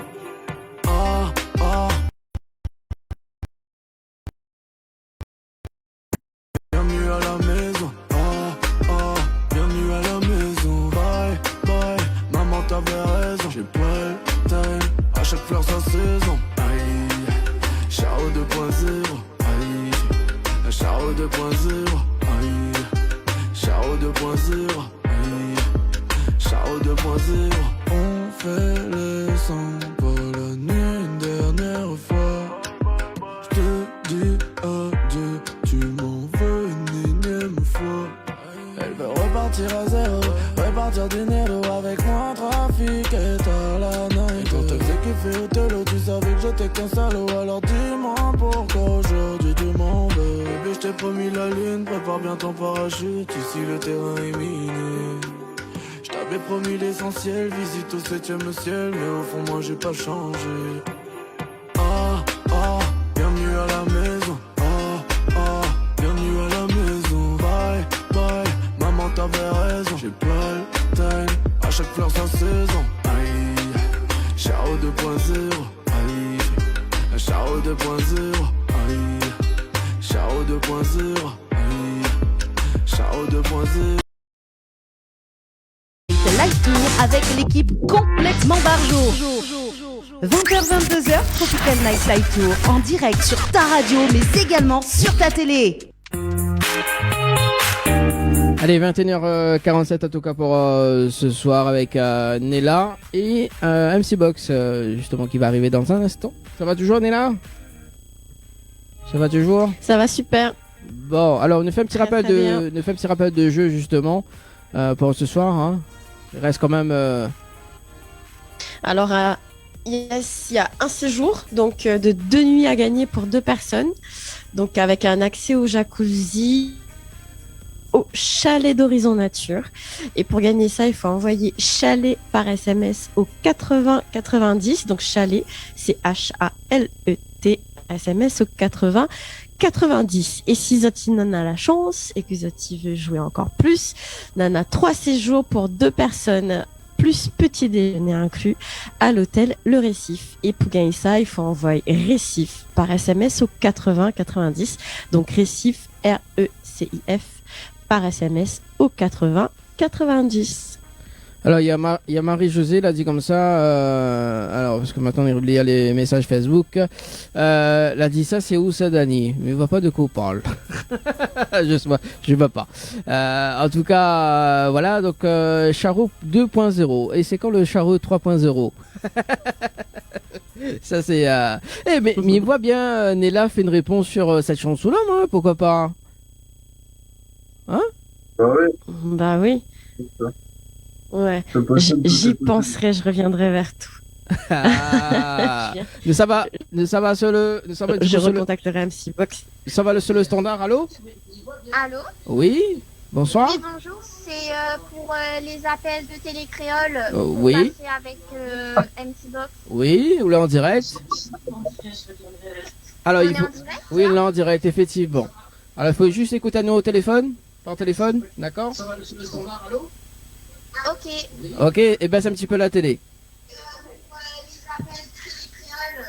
Ah, ah. Bienvenue à la maison. Ah, ah. Bienvenue à la maison. Bye, bye. Maman t'avais raison. J'ai pas le time. À chaque fleur sa saison. Aïe. Charo 2.0. Aïe. Charo 2.0. Aïe. Charo 2.0. Charo 2.0. On fait les 100 pour la nuit une dernière fois. Je te dis adieu, tu m'en veux une énième fois. Elle veut repartir à zéro, repartir du Nero avec moi, trafic et à la night. Et quand elle faisait kiffer au télo, tu savais que j'étais qu'un salaud. Alors dis-moi pourquoi aujourd'hui tu m'en veux. Bébé, je t'ai promis la lune, prépare bien ton parachute, ici le terrain est miné. J'avais promis l'essentiel, visite au 7e ciel, mais au fond moi j'ai pas changé. Ah, ah, bienvenue à la maison. Ah, ah, bienvenue à la maison. Bye, bye, maman t'avais raison. J'ai pas le time, à chaque fleur sa saison. Aïe, Charo 2.0. Aïe, Charo 2.0. Aïe, Charo 2.0. Aïe, Charo 2.0. Live Tour avec l'équipe complètement barjo. 20h-22h, Tropical Night Live Tour en direct sur ta radio mais également sur ta télé. Allez, 21h47 en tout cas pour ce soir avec Nella et MC Box, justement qui va arriver dans un instant. Ça va toujours, Nella? Ça va toujours? Ça va super. Bon, alors on nous fait un petit Très, rappel très bien. de jeu justement. pour ce soir, hein. Il reste quand même... Alors, il y a un séjour donc de 2 nuits à gagner pour 2 personnes. Donc, avec un accès au jacuzzi, au chalet d'Horizon Nature. Et pour gagner ça, il faut envoyer chalet par SMS au 80 90. Donc, chalet, c'est H-A-L-E-T, SMS au 80 90. Et si Zoti en a la chance et que Zoti veut jouer encore plus, on a 3 séjours pour 2 personnes plus petit déjeuner inclus à l'hôtel Le Récif. Et pour gagner ça, il faut envoyer Récif par SMS au 80 90. Donc Récif, R-E-C-I-F, par SMS au 80 90. Alors, il y a Marie-Josée, elle a dit comme ça, alors, parce que maintenant, il y a les messages Facebook, elle a dit ça, c'est où ça, Dani? Mais il voit pas de quoi on parle. je vois pas. En tout cas, voilà, donc, Charo 2.0. Et c'est quand le Charo 3.0? Ça, c'est, mais il voit bien, Nella fait une réponse sur cette chanson-là, non? Pourquoi pas? Hein? Bah oui. Bah oui. C'est ça. Ouais, C'est possible, j'y c'est possible. penserai, je reviendrai vers tout. Ah. Mais ça va sur le, Je recontacterai MC-Box. ça va sur le standard, allô? Allô? Oui, bonsoir. Oui, bonjour, c'est pour les appels de télécréole. Oui. Passer avec MC-Box. Oui, ou là en direct. Alors, On il est faut... en direct? Oui, là en direct, effectivement. Alors, il faut juste écouter à nous au téléphone, par téléphone, d'accord? Ça va sur le standard, allô? Ok. Ok, et baisse un petit peu la télé.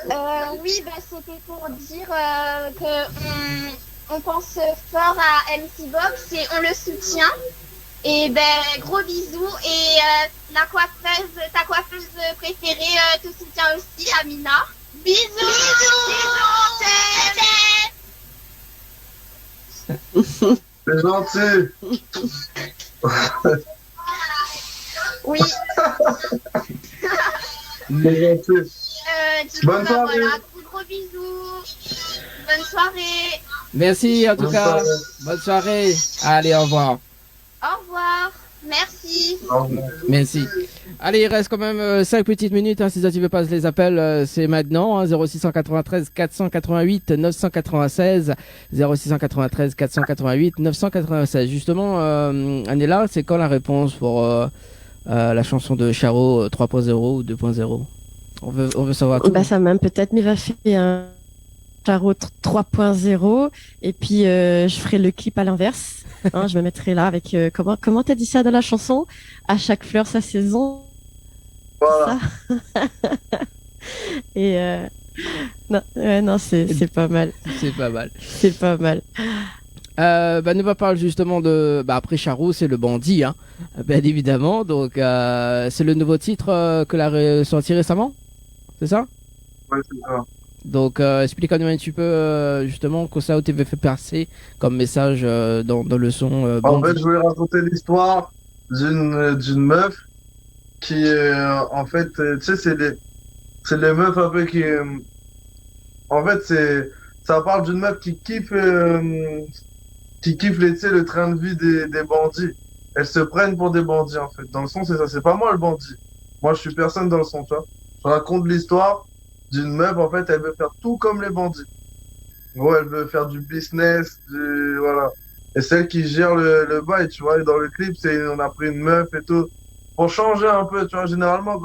Oui, bah, c'était pour dire on pense fort à MC-Box et on le soutient. Et ben, gros bisous. Et ta coiffeuse préférée te soutient aussi, Amina. Bisous. C'est gentil. Oui. C'est gentil. Du coup, Bonne bah, soirée. voilà, gros bisous. Bonne soirée. Merci en tout Bonne cas. soirée. Bonne soirée. Allez, au revoir. Au revoir. Merci. Au revoir. Merci. Allez, il reste quand même 5 petites minutes. Hein, si ça tu veux pas les appels, c'est maintenant. Hein, 0693 488 996. 0693 488 996. Justement, Anela, c'est quand la réponse pour la chanson de Charo 3.0 ou 2.0? On veut savoir tout. Bah, ça même peut-être, mais va faire un Charo 3.0 et puis je ferai le clip à l'inverse. Hein, je me mettrai là avec comment t'as dit ça dans la chanson? À chaque fleur sa saison. Voilà. Ça. Et non, c'est pas mal. C'est pas mal. C'est pas mal. Neva parle justement de... après Charo, c'est le bandit, hein, bien évidemment. Donc, c'est le nouveau titre que l'a sorti récemment, c'est ça? Ouais, c'est ça. Donc, explique-nous un petit peu, justement, que ça t'avait fait passer comme message dans le son En bandit. fait, je voulais raconter l'histoire d'une meuf qui, en fait, tu sais, c'est les meufs un peu qui, en fait, ça parle d'une meuf qui kiffe les, tu sais, le train de vie des bandits. Elles se prennent pour des bandits, en fait. Dans le son, c'est ça. C'est pas moi le bandit. Moi, je suis personne dans le son, tu vois. Je raconte l'histoire d'une meuf, en fait, elle veut faire tout comme les bandits. Gros, elle veut faire du business, voilà. Et celle qui gère le bail, tu vois. Et dans le clip, on a pris une meuf et tout. Pour changer un peu, tu vois. Généralement,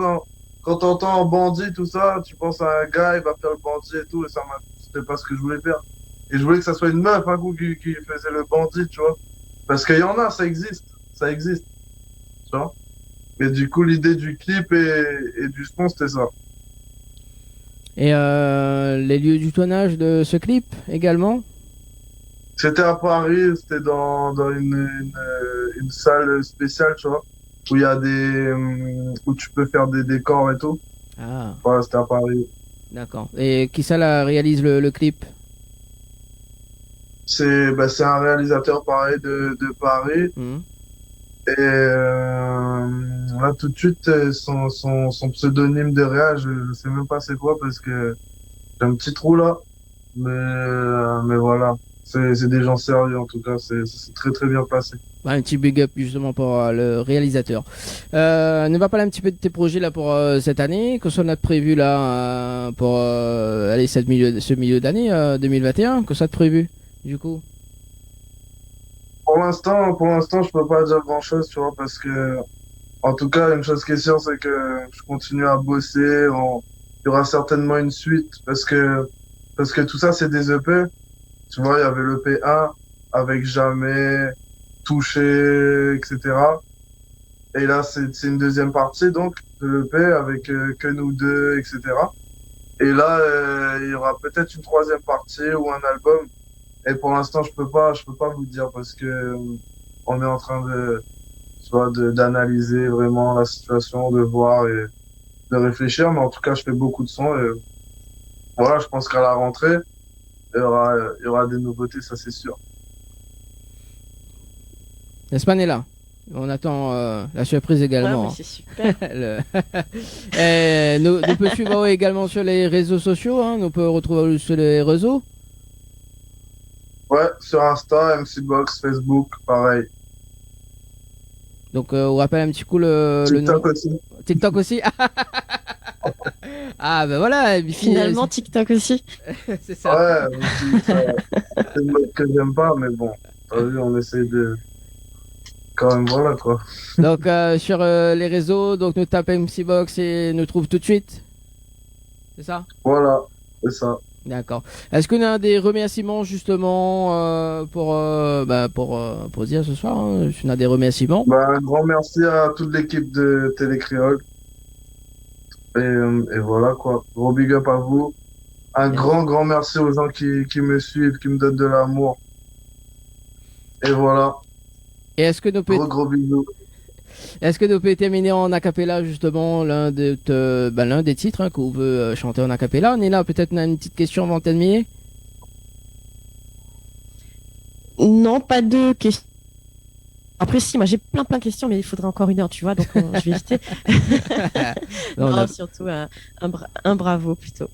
quand t'entends bandit, tout ça, tu penses à un gars, il va faire le bandit et tout. Et c'était pas ce que je voulais faire. Et je voulais que ça soit une meuf, un coup, qui faisait le bandit, tu vois. Parce qu'il y en a, ça existe. Ça existe. Tu vois. Et du coup, l'idée du clip et du son, c'était ça. Et les lieux du tournage de ce clip également? C'était à Paris, c'était dans une salle spéciale, tu vois. Où il y a où tu peux faire des décors et tout. Ah, Voilà, c'était à Paris. d'accord. Et qui ça la réalise le clip? C'est un réalisateur pareil de Paris. Mhm. Et là, tout de suite, son pseudonyme de réal, je sais même pas c'est quoi parce que j'ai un petit trou là. Mais mais voilà. C'est des gens sérieux, en tout cas. C'est très, très bien passé. Ouais, un petit big up justement pour le réalisateur. Ne va parler un petit peu de tes projets là pour cette année. Qu'est-ce qu'on a de prévu là pour aller ce milieu d'année 2021? Qu'est-ce qu'on a de prévu du coup? Pour l'instant, je peux pas dire grand-chose, tu vois, parce que, en tout cas, une chose qui est sûre, c'est que je continue à bosser. Il y aura certainement une suite, parce que tout ça, c'est des EP. Tu vois, il y avait l'EP 1 avec Jamais, Touché, etc. Et là, c'est une deuxième partie, donc, de l'EP avec Que nous deux, etc. Et là, il y aura peut-être une troisième partie ou un album. Et pour l'instant, je peux pas vous dire parce que on est en train tu vois, d'analyser vraiment la situation, de voir et de réfléchir. Mais en tout cas, je fais beaucoup de sons et voilà, je pense qu'à la rentrée, il y aura des nouveautés, ça c'est sûr. L'espagne est là. On attend la surprise également. Ouais, c'est super. Nous peut suivre également sur les réseaux sociaux. Hein. Nous peut retrouver sur les réseaux. Ouais, sur Insta, MCBox, Facebook, pareil. Donc on rappelle un petit coup le nom. TikTok aussi. TikTok aussi. Ah ben voilà. Finalement TikTok aussi. C'est ça. Ouais, c'est une mode que j'aime pas, mais bon, t'as vu, on essaye de quand même, voilà quoi. Donc sur les réseaux, donc nous tape MCBox et nous trouve tout de suite. C'est ça? Voilà, c'est ça. D'accord. Est-ce qu'on a des remerciements justement pour dire ce soir hein, est-ce qu'on a des remerciements? Un grand merci à toute l'équipe de Télé Créole. Et voilà quoi. Gros big up à vous. Un grand merci aux gens qui me suivent, qui me donnent de l'amour. Et voilà. Et est-ce que nous peut gros bisous. Est-ce que nous pouvons terminer en acapella justement l'un des titres hein, qu'on veut chanter en acapella? On est là, peut-être on a une petite question avant de terminer. Non, pas de questions. Après si, moi j'ai plein de questions, mais il faudrait encore une heure, tu vois, donc je vais éviter. Non, surtout un bravo plutôt.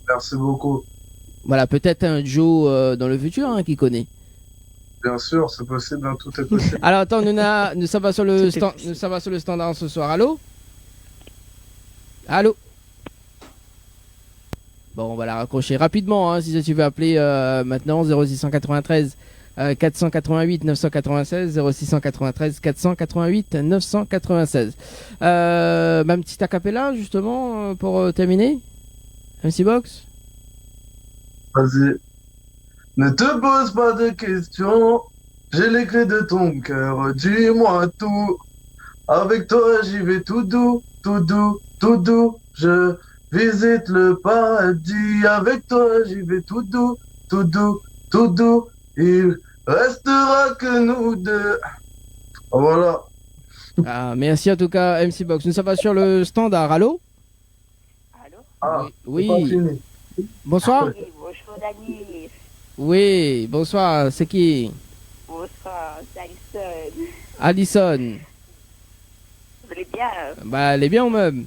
Merci beaucoup. Voilà, peut-être un Joe dans le futur hein, qui connaît. Bien sûr, c'est possible, hein, tout est possible. Alors attends, nous ça va sur le standard ce soir. Allô? Allô? Bon, on va la raccrocher rapidement hein, si tu veux appeler maintenant 0693 488 996 0693 488 996. Ma petite acapella justement pour terminer. MCBox. Vas-y. Ne te pose pas de questions, j'ai les clés de ton cœur, dis-moi tout. Avec toi j'y vais tout doux, tout doux, tout doux. Je visite le paradis, avec toi j'y vais tout doux, tout doux, tout doux. Il restera que nous deux. Voilà. Ah, merci en tout cas MCBox. Nous sommes sur le standard. Allô? Allô? Ah, oui. Bonsoir. Oui, bonjour Dani. Oui, bonsoir, c'est qui? Bonsoir, c'est Alison. Alison. Vous allez bien? Bah, elle est bien ou même?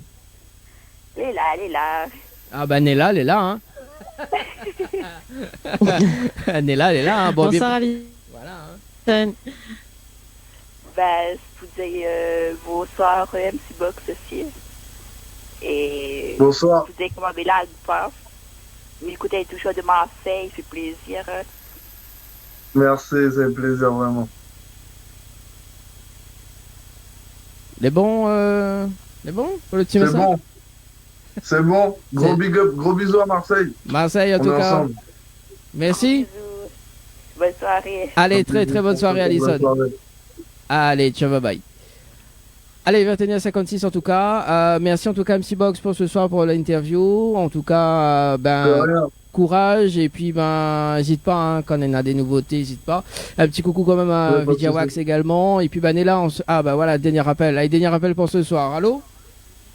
Elle est là. Ah bah, Nella, elle est là, hein. Nella, elle est là, hein. Bon, bonsoir Ali. Voilà, hein. Ben, je vous dis bonsoir MCBox aussi. Et bonsoir. Je vous dis comment Bella pense. Vous écoutez toujours de Marseille, c'est plaisir. Merci, c'est un plaisir vraiment. Les bons pour le petit message? C'est bon. C'est bon. Gros big up, gros bisous à Marseille. Marseille en tout cas. Ensemble. Merci. Bonne soirée. Allez, très bonne soirée Alison. Allez, ciao, bye bye. Allez, 21h56 en tout cas. Merci en tout cas MCBox pour ce soir pour l'interview. En tout cas, courage et puis n'hésite pas hein, quand on a des nouveautés, n'hésite pas. Un petit coucou quand même à Vidiawax également. Et puis Nella, voilà, dernier appel. Allez, dernier appel pour ce soir. Allô?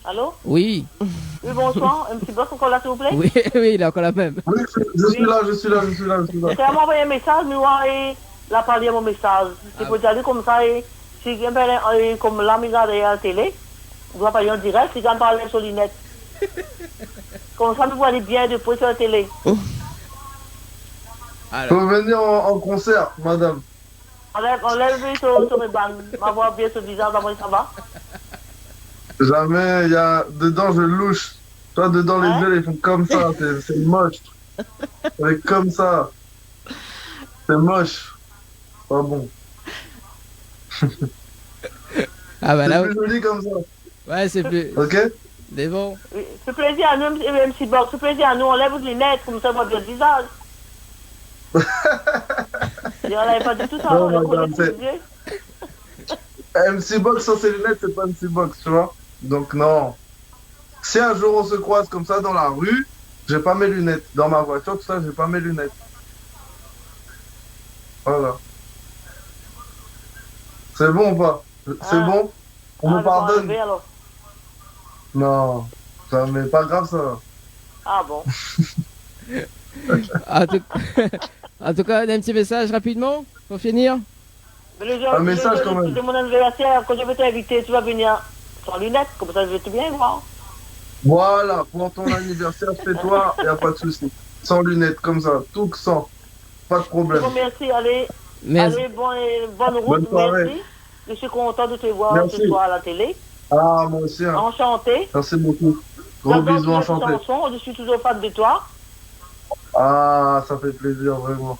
Allô? Oui. Oui, bonsoir. MCBox encore là, s'il vous plaît? Oui, il est encore la même. Oui, je suis là. C'est à m'envoyer un message, mais ouais, la parler mon message. C'est pour dire comme ça, et si quelqu'un comme la mise à la télé, on doit parler en direct, si quelqu'un parle sur l'inet. Comme ça, nous voyons bien depuis sur la télé. Alors. Faut venir en concert, madame. Enlève-lui sur mes bandes. Ma voix bien se disant, d'abord, ça va? Jamais, il y a... Dedans, je louche. Toi, dedans, les yeux, ils font comme ça. C'est moche. C'est comme ça. C'est moche. Pas bon. Ah bah là. C'est plus joli comme ça. Ouais, c'est plus. Ok? C'est bon. C'est plaisir à nous, MC Box. C'est plaisir à nous. On lève les lunettes, comme ça, on voit bien le visage. On n'avait pas du tout ça. Non, On madame, connaît MC Box sans ses lunettes, c'est pas MC Box, tu vois? Donc, non. Si un jour on se croise comme ça dans la rue, j'ai pas mes lunettes. Dans ma voiture, tout ça, j'ai pas mes lunettes. Voilà. C'est bon ou pas? C'est bon? On me pardonne? Non, ça n'est pas grave ça. Ah bon? En tout cas, un petit message rapidement pour finir. Un message quand même. De mon anniversaire, quand je vais t'inviter, tu vas venir sans lunettes, comme ça je vais te bien voir. Voilà, pour ton anniversaire, fais-toi, il n'y a pas de souci. Sans lunettes, comme ça, tout sans. Pas de problème. Bon, merci, allez. Merci. Allez, bonne route, Bonne soirée. merci. Je suis content de te voir Merci. ce soir à la télé. Ah, moi aussi. Hein. Enchanté. Merci beaucoup. Gros J'adore bisous, toutes tes enchanté. chansons, je suis toujours fan de toi. Ah, ça fait plaisir, vraiment.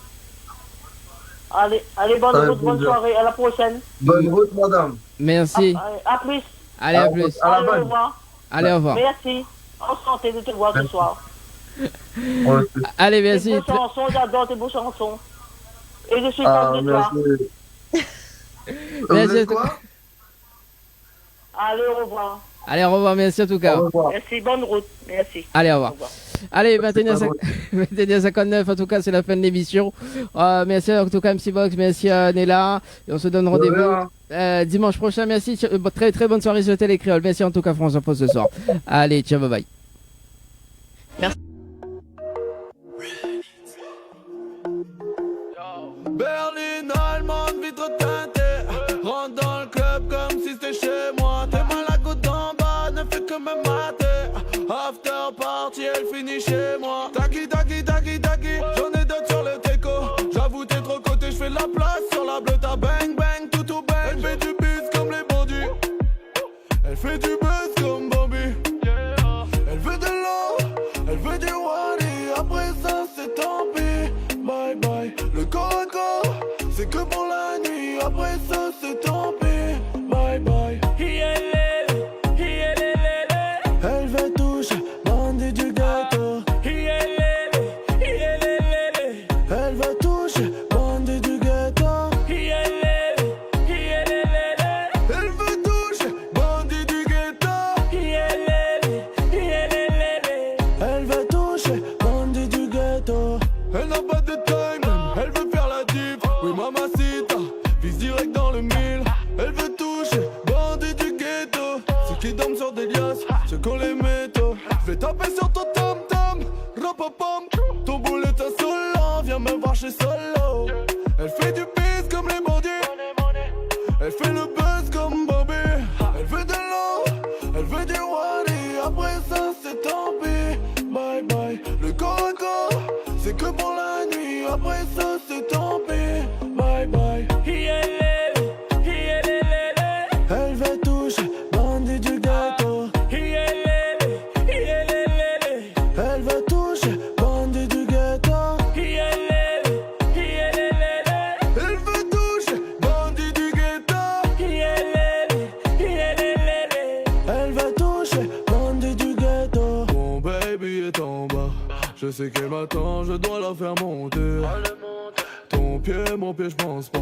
Allez, bonne Ça fait route, bonne plaisir. soirée, à la prochaine. Bonne route, madame. Merci. À plus. Allez, à plus. À la Allez, au bonne. revoir. Allez, au revoir. Merci. Enchanté de te voir ce soir. Allez, Tes merci. beaux chansons, j'adore tes beaux chansons. Et je suis Ah, fan de toi. merci. Vous Merci. êtes quoi? Allez, au revoir. Allez, au revoir. Merci en tout cas. Au revoir. Merci, bonne route. Merci. Allez, au revoir. Allez, 21h59, en tout cas, c'est la fin de l'émission. Merci en tout cas, MC Box, merci à Nella. Et on se donne rendez-vous dimanche prochain. Merci. Très, très bonne soirée sur Télé Créole. Merci en tout cas, France Info ce soir. Allez, ciao, bye bye. Berlin, allemande, vitre teintée. Rentre dans le club comme si c'était chez moi. T'es mal à goutte d'en bas, ne fait que me mater. After party, elle finit chez moi. Taki, taki, taki, taki. J'en ai d'autres sur le teco. J'avoue, t'es trop côté, j'fais la place sur la bleue. T'as bang, bang, tout bang. Elle fait du buzz comme les bandits. Elle fait du buzz comme Bambi. Elle veut de l'eau, elle veut du wally. Après ça, c'est tant pis. Bye bye. Le coco, c'est que pour la nuit. Après ça, c'est tant pis. Bye bye. Elle veut toucher, bandit du ghetto. Elle veut toucher, bandit du ghetto. Elle veut toucher, bandit du ghetto. Elle veut toucher, bandit du ghetto. Elle n'a pas de time, elle veut faire la diff. Oui, mamacita, vise direct dans le mille. Elle veut toucher, bandit du ghetto. Ceux qui dorment sur des liasses, ceux qu'on les métaux. Je vais taper sur ton tam-tam, rapapam. Ton boulet est solo, viens me voir chez Solo. Elle fait du buzz comme les bandits. Elle fait le buzz comme Bobby. Elle veut de l'eau, elle veut du wally. Après ça, c'est tant pis. Bye bye. Le coco, c'est que pour la nuit. Après ça, c'est tant pis. Bye bye. Elle veut toucher, bandit du ghetto. Elle veut toucher, bandit du ghetto. Elle veut toucher, bandit du ghetto. Elle veut toucher, bandit du ghetto. Mon baby est en bas. Je sais qu'elle m'attend, je dois la faire monter. Ton pied, mon pied, je pense pas.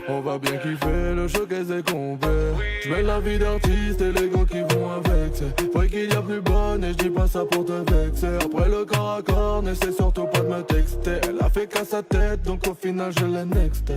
On va bien kiffer, le showcase est complet. J'mène la vie d'artiste et les gars qui vont avec. C'est vrai qu'il y a plus bonne et je dis pas ça pour te vexer. Après le corps à corps, n'essaie surtout pas de me texter. Elle a fait qu'à sa tête, donc au final je l'ai nexté.